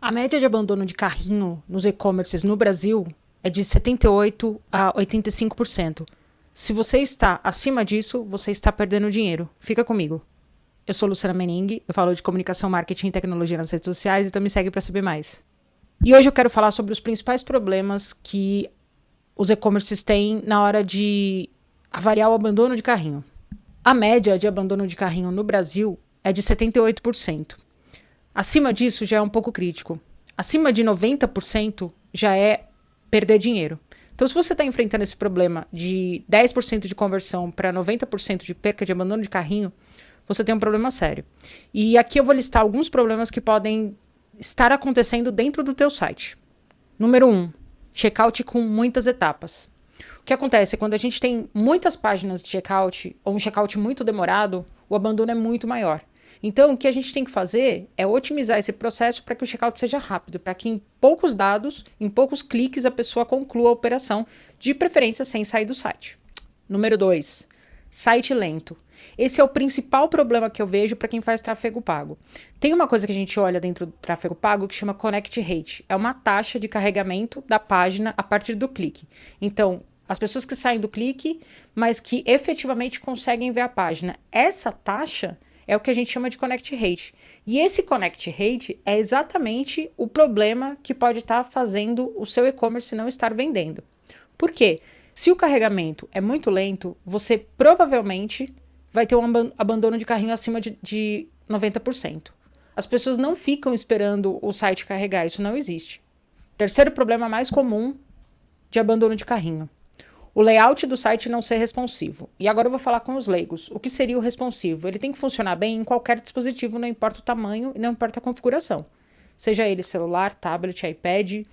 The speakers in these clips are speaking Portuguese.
A média de abandono de carrinho nos e-commerces no Brasil é de 78 a 85%. Se você está acima disso, você está perdendo dinheiro. Fica comigo. Eu sou Luciana Mening, eu falo de comunicação, marketing e tecnologia nas redes sociais, então me segue para saber mais. E hoje eu quero falar sobre os principais problemas que os e-commerces têm na hora de avaliar o abandono de carrinho. A média de abandono de carrinho no Brasil é de 78%. Acima disso já é um pouco crítico. Acima de 90% já é perder dinheiro. Então, se você está enfrentando esse problema de 10% de conversão para 90% de perca de abandono de carrinho, você tem um problema sério. E aqui eu vou listar alguns problemas que podem estar acontecendo dentro do teu site. Número 1, checkout com muitas etapas. O que acontece quando a gente tem muitas páginas de checkout ou um checkout muito demorado, o abandono é muito maior. Então, o que a gente tem que fazer é otimizar esse processo para que o checkout seja rápido, para que em poucos dados, em poucos cliques, a pessoa conclua a operação, de preferência sem sair do site. Número 2, site lento. Esse é o principal problema que eu vejo para quem faz tráfego pago. Tem uma coisa que a gente olha dentro do tráfego pago que chama Connect Rate. É uma taxa de carregamento da página a partir do clique. Então, as pessoas que saem do clique, mas que efetivamente conseguem ver a página. Essa taxa é o que a gente chama de Connect Rate. E esse Connect Rate é exatamente o problema que pode estar fazendo o seu e-commerce não estar vendendo. Por quê? Se o carregamento é muito lento, você provavelmente vai ter um abandono de carrinho acima de 90%. As pessoas não ficam esperando o site carregar, isso não existe. Terceiro problema mais comum de abandono de carrinho: o layout do site não ser responsivo. E agora eu vou falar com os leigos. O que seria o responsivo? Ele tem que funcionar bem em qualquer dispositivo, não importa o tamanho e não importa a configuração. Seja ele celular, tablet, iPad,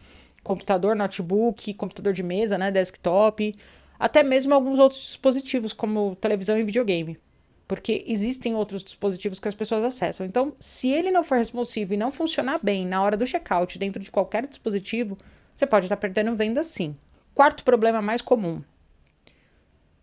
computador, notebook, computador de mesa, desktop, até mesmo alguns outros dispositivos, como televisão e videogame. Porque existem outros dispositivos que as pessoas acessam. Então, se ele não for responsivo e não funcionar bem na hora do checkout dentro de qualquer dispositivo, você pode estar perdendo venda sim. Quarto problema mais comum: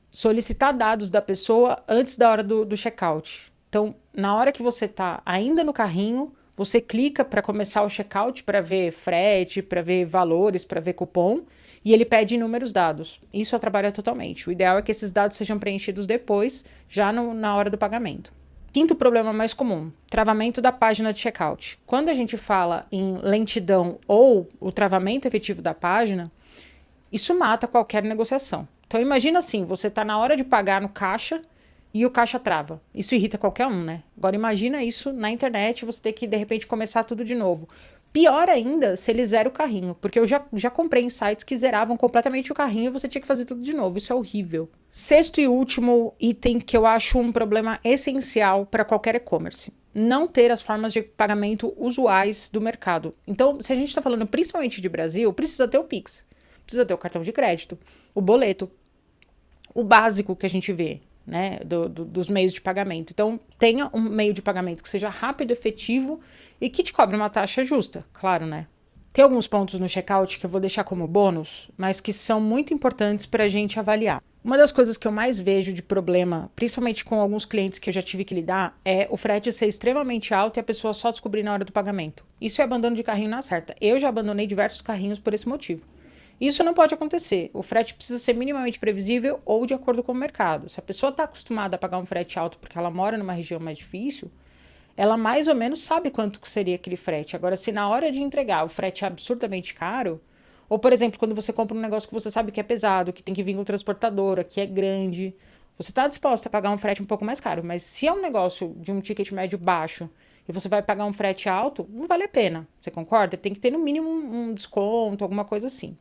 solicitar dados da pessoa antes da hora do checkout. Então, na hora que você está ainda no carrinho, você clica para começar o checkout, para ver frete, para ver valores, para ver cupom, e ele pede inúmeros dados. Isso atrapalha totalmente. O ideal é que esses dados sejam preenchidos depois, já na hora do pagamento. Quinto problema mais comum: travamento da página de checkout. Quando a gente fala em lentidão ou o travamento efetivo da página, isso mata qualquer negociação. Então imagina assim, você está na hora de pagar no caixa e o caixa trava. Isso irrita qualquer um, né? Agora imagina isso na internet, você ter que de repente começar tudo de novo. Pior ainda se ele zera o carrinho, porque eu já comprei em sites que zeravam completamente o carrinho e você tinha que fazer tudo de novo. Isso é horrível. Sexto e último item que eu acho um problema essencial para qualquer e-commerce: não ter as formas de pagamento usuais do mercado. Então, se a gente está falando principalmente de Brasil, precisa ter o Pix, precisa ter o cartão de crédito, o boleto, o básico que a gente vê, dos meios de pagamento. Então, tenha um meio de pagamento que seja rápido, efetivo e que te cobre uma taxa justa, claro, né? Tem alguns pontos no checkout que eu vou deixar como bônus, mas que são muito importantes para a gente avaliar. Uma das coisas que eu mais vejo de problema, principalmente com alguns clientes que eu já tive que lidar, é o frete ser extremamente alto e a pessoa só descobrir na hora do pagamento. Isso é abandono de carrinho na certa. Eu já abandonei diversos carrinhos por esse motivo. Isso não pode acontecer. O frete precisa ser minimamente previsível ou de acordo com o mercado. Se a pessoa está acostumada a pagar um frete alto porque ela mora numa região mais difícil, ela mais ou menos sabe quanto seria aquele frete. Agora, se na hora de entregar o frete é absurdamente caro, ou, por exemplo, quando você compra um negócio que você sabe que é pesado, que tem que vir com transportadora, que é grande, você está disposta a pagar um frete um pouco mais caro. Mas se é um negócio de um ticket médio baixo e você vai pagar um frete alto, não vale a pena. Você concorda? Tem que ter no mínimo um desconto, alguma coisa assim.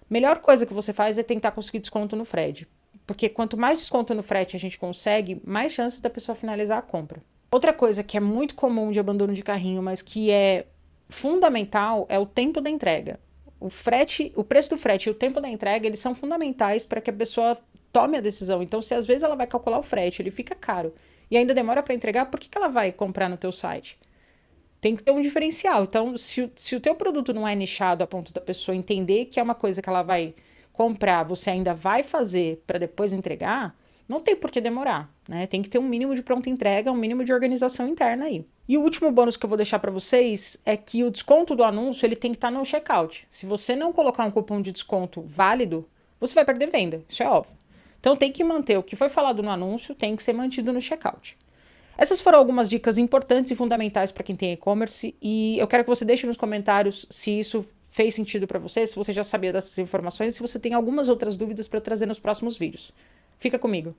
Melhor coisa que você faz é tentar conseguir desconto no frete, porque quanto mais desconto no frete a gente consegue, mais chances da pessoa finalizar a compra. Outra coisa que é muito comum de abandono de carrinho, mas que é fundamental, é o tempo da entrega. O preço do frete e o tempo da entrega, eles são fundamentais para que a pessoa tome a decisão. Então, se às vezes ela vai calcular o frete, ele fica caro e ainda demora para entregar, por que ela vai comprar no teu site? Tem que ter um diferencial. Então, se o teu produto não é nichado a ponto da pessoa entender que é uma coisa que ela vai comprar, você ainda vai fazer para depois entregar, não tem por que demorar, né? Tem que ter um mínimo de pronta entrega, um mínimo de organização interna aí. E o último bônus que eu vou deixar para vocês é que o desconto do anúncio ele tem que estar no checkout. Se você não colocar um cupom de desconto válido, você vai perder venda, isso é óbvio. Então tem que manter o que foi falado no anúncio, tem que ser mantido no checkout. Essas foram algumas dicas importantes e fundamentais para quem tem e-commerce e eu quero que você deixe nos comentários se isso fez sentido para você, se você já sabia dessas informações, se você tem algumas outras dúvidas para eu trazer nos próximos vídeos. Fica comigo.